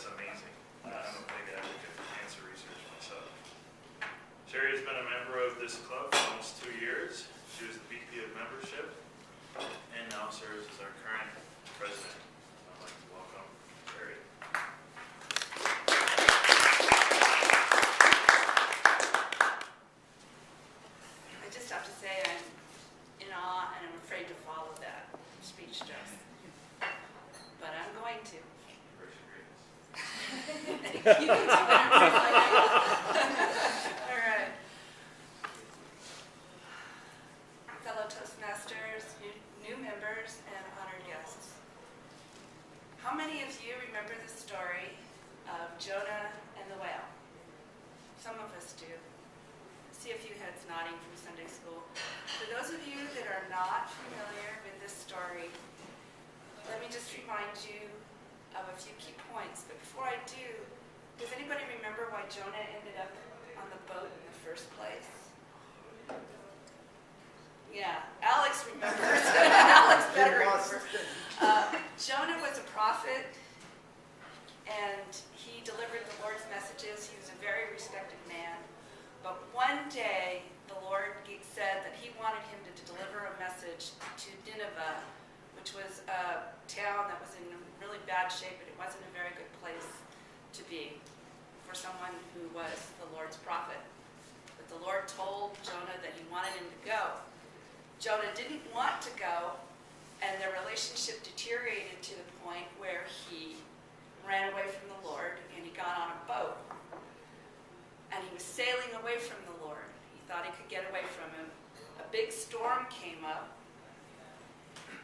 that's amazing. I'm a big advocate for cancer research myself. Sherry has been a member of this club for almost 2 years. She was the VP of membership and now serves as our current president. I'd like to welcome Sherry. I just have to say I'm in awe and I'm afraid to follow that speech, Jess. But I'm going to. You can do whatever you like. All right. Fellow Toastmasters, new members, and honored guests. How many of you remember the story of Jonah and the whale? Some of us do. I see a few heads nodding from Sunday school. For those of you that are not familiar with this story, let me just remind you of a few key points. But before I do, does anybody remember why Jonah ended up on the boat in the first place? Yeah, Alex remembers. Alex better remember. Jonah was a prophet, and he delivered the Lord's messages. He was a very respected man. But one day, the Lord said that he wanted him to deliver a message to Nineveh, which was a town that was in really bad shape, and it wasn't a very good place to be for someone who was the Lord's prophet. But the Lord told Jonah that he wanted him to go. Jonah didn't want to go, and their relationship deteriorated to the point where he ran away from the Lord, and he got on a boat. And he was sailing away from the Lord. He thought he could get away from him. A big storm came up,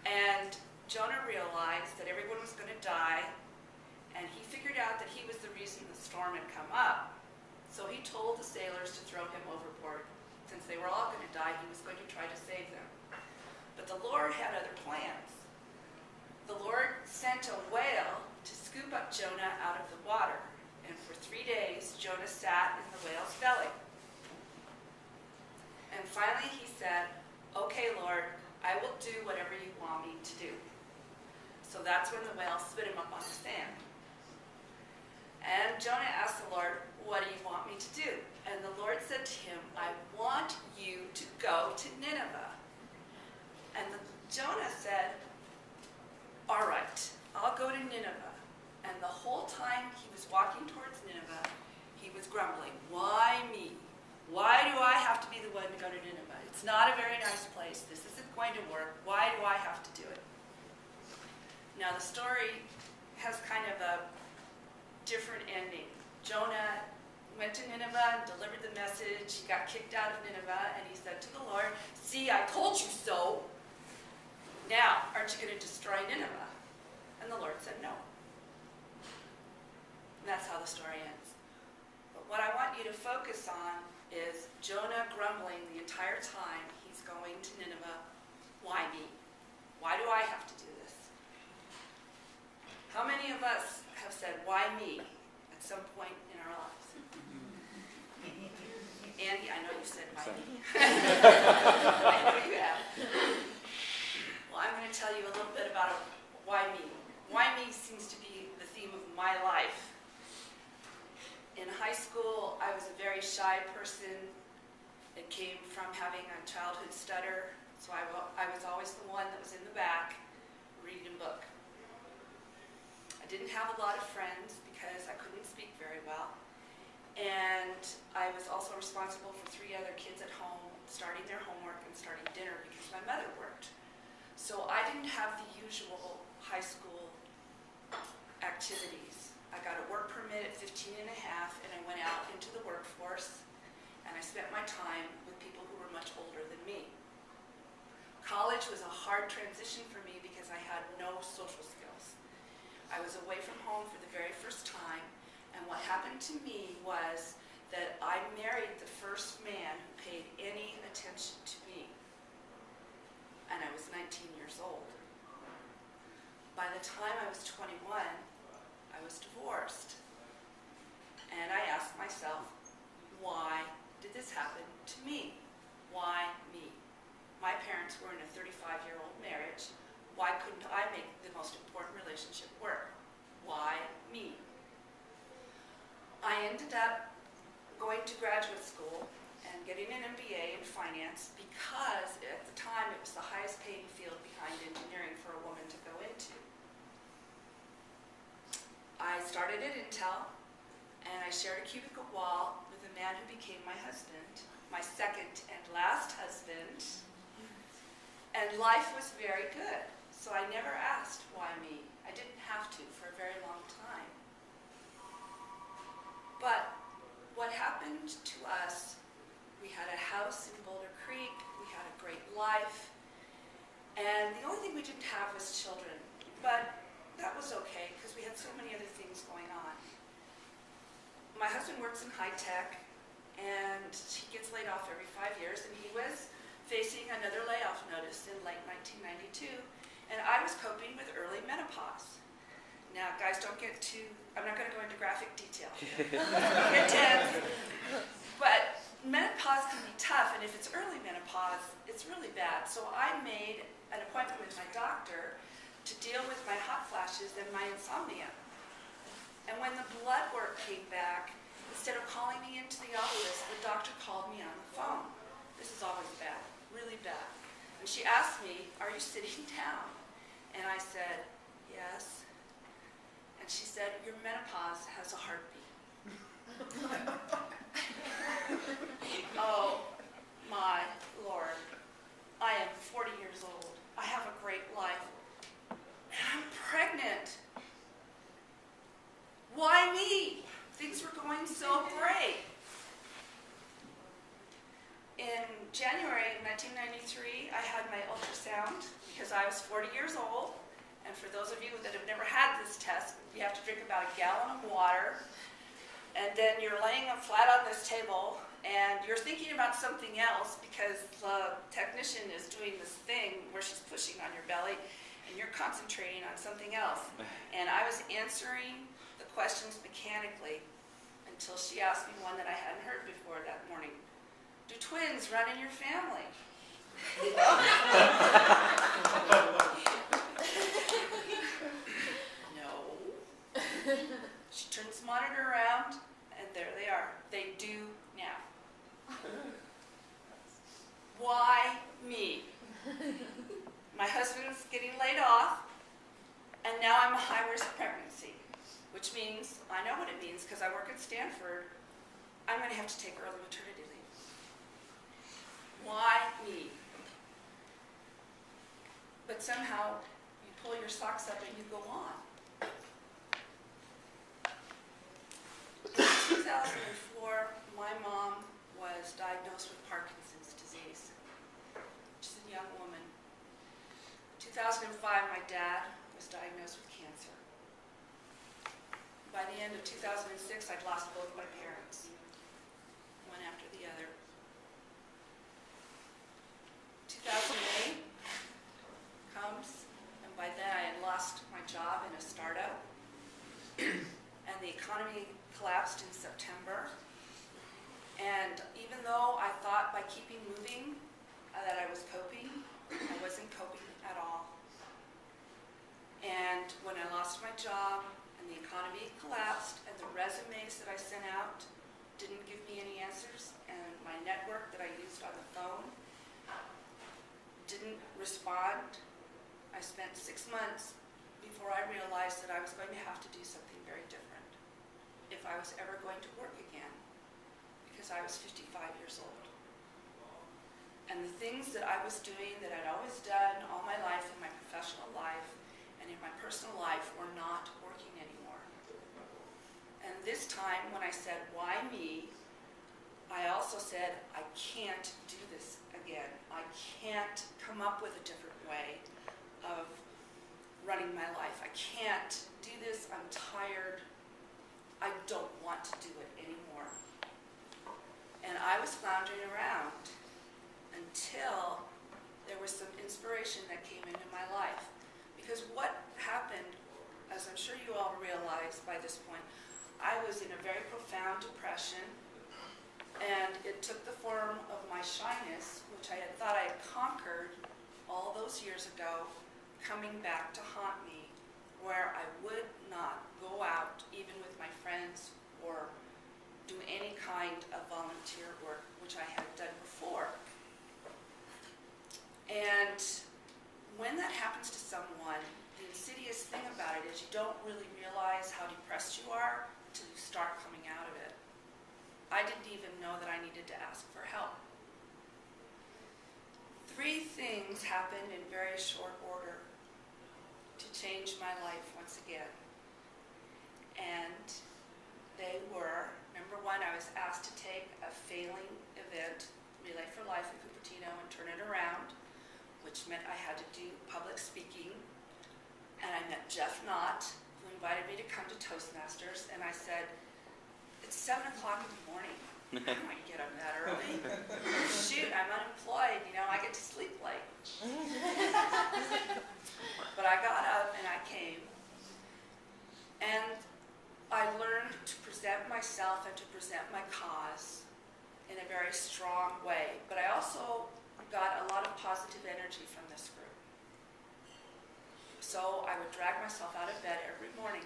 and Jonah realized that everyone was going to die, and he figured out that he was the reason the storm had come up. So he told the sailors to throw him overboard. Since they were all going to die, he was going to try to save them. But the Lord had other plans. The Lord sent a whale to scoop up Jonah out of the water. And for 3 days, Jonah sat in the whale's belly. And finally he said, "Okay, Lord, I will do whatever you want me to do." So that's when the whale spit him up on the sand. And Jonah asked the Lord, "What do you want me to do?" And the Lord said to him, "I want you to go to Nineveh." And Jonah said, "All right, I'll go to Nineveh." And the whole time he was walking towards Nineveh, he was grumbling, "Why me? Why do I have to be the one to go to Nineveh? It's not a very nice place. This isn't going to work. Why do I have to do it?" Now the story has kind of a different ending. Jonah went to Nineveh and delivered the message. He got kicked out of Nineveh, and he said to the Lord, "See, I told you so. Now, aren't you going to destroy Nineveh?" And the Lord said no. And that's how the story ends. But what I want you to focus on is Jonah grumbling the entire time he's going to Nineveh. Why me? Why do I have to do this? How many of us have said, "Why me?" at some point in our lives? Andy, I know you said why me. I know you have. Well, I'm going to tell you a little bit about why me. Why me seems to be the theme of my life. In high school, I was a very shy person. It came from having a childhood stutter, so I was always the one that was in the back reading a book. I didn't have a lot of friends because I couldn't speak very well. And I was also responsible for 3 other kids at home starting their homework and starting dinner because my mother worked. So I didn't have the usual high school activities. I got a work permit at 15 and a half, and I went out into the workforce, and I spent my time with people who were much older than me. College was a hard transition for me because I had no social skills. I was away from home for the very first time, and what happened to me was that I married the first man who paid any attention to me, and I was 19 years old. By the time I was 21, I was divorced. And I asked myself, why did this happen to me? Why me? My parents were in a 35-year-old marriage. Why couldn't I make the most important relationship work? Why me? I ended up going to graduate school and getting an MBA in finance because at the time it was the highest paying field behind engineering for a woman to go into. I started at Intel, and I shared a cubicle wall with a man who became my husband, my second and last husband, and life was very good. So I never asked why me. I didn't have to for a very long time. But what happened to us, we had a house in Boulder Creek, we had a great life, and the only thing we didn't have was children. But that was okay, because we had so many other things going on. My husband works in high tech, and he gets laid off every 5 years, and he was facing another layoff notice in late 1992, and I was coping with early menopause. Now, guys, don't get too, I'm not going to go into graphic detail. Intense. But menopause can be tough, and if it's early menopause, it's really bad. So I made an appointment with my doctor to deal with my hot flashes and my insomnia. And when the blood work came back, instead of calling me into the office, the doctor called me on the phone. This is always bad, really bad. And she asked me, "Are you sitting down?" And I said, "Yes." And she said, "Your menopause has a heartbeat." Oh my Lord. I am 40 years old. I have a great life. And I'm pregnant. Why me? Things were going so great. In January 1993, I had my ultrasound because I was 40 years old. And for those of you that have never had this test, you have to drink about a gallon of water. And then you're laying flat on this table, and you're thinking about something else because the technician is doing this thing where she's pushing on your belly, and you're concentrating on something else. And I was answering the questions mechanically until she asked me one that I hadn't heard before that morning. Do twins run in your family? No. She turns the monitor around, and there they are. They do now. Why me? My husband's getting laid off, and now I'm a high-risk pregnancy, which means, I know what it means because I work at Stanford, I'm going to have to take early maternity leave. Why me? But somehow, you pull your socks up and you go on. In 2004, my mom was diagnosed with Parkinson's disease. She's a young woman. In 2005, my dad was diagnosed with cancer. By the end of 2006, I'd lost both my parents, one after the other. 2008 comes, and by then I had lost my job in a startup, and the economy collapsed in September. And even though I thought by keeping moving that I was coping, I wasn't coping at all. And when I lost my job and the economy collapsed and the resumes that I sent out didn't give me any answers, and my network that I used on the phone didn't respond, I spent 6 months before I realized that I was going to have to do something very different if I was ever going to work again, because I was 55 years old. And the things that I was doing that I'd always done all my life in my professional life and in my personal life were not working anymore. And this time when I said, why me, I also said, I can't do this again. I can't come up with a different way of running my life. I can't do this. I'm tired. I don't want to do it anymore. And I was floundering around until there was some inspiration that came into my life. Because what happened, as I'm sure you all realize by this point, I was in a very profound depression, and it took the form of my shyness, which I had thought I had conquered all those years ago, coming back to haunt me, where I would not go out, even with my friends, or don't really realize how depressed you are until you start coming out of it. I didn't even know that I needed to ask for help. 3 things happened in very short order to change my life once again. And they were, number 1, I was asked to take a failing event, Relay for Life in Cupertino, and turn it around, which meant I had to do public speaking. And I met Jeff Knott, who invited me to come to Toastmasters, and I said, it's 7 o'clock in the morning. I might get up that early. Shoot, I'm unemployed, I get to sleep late. But I got up and I came. And I learned to present myself and to present my cause in a very strong way. But I also got a lot of positive energy from this group. So I would drag myself out of bed every morning.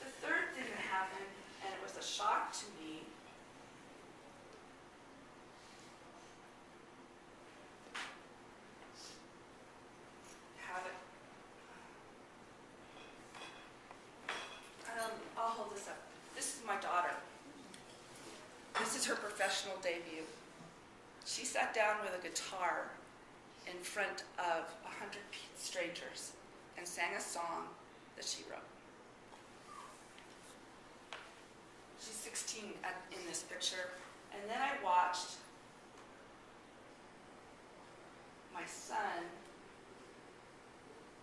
The third thing that happened, and it was a shock to me, I'll hold this up. This is my daughter. This is her professional debut. She sat down with a guitar in front of 100 strangers and sang a song that she wrote. She's 16 in this picture. And then I watched my son,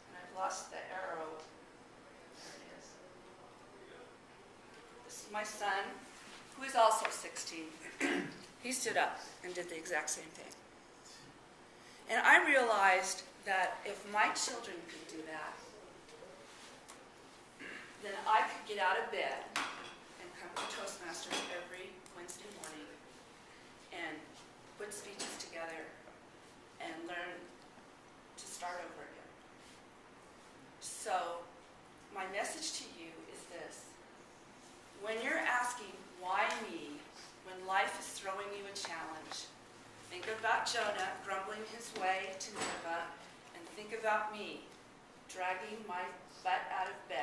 and I've lost the arrow. There it is. This is my son, who is also 16. He stood up and did the exact same thing. And I realized that if my children could do that, then I could get out of bed and come to Toastmasters every Wednesday morning and put speeches together and learn to start over again. So my message to you is this. When you're asking, why me, when life is throwing you a challenge, think about Jonah grumbling his way to Nineveh, and think about me dragging my butt out of bed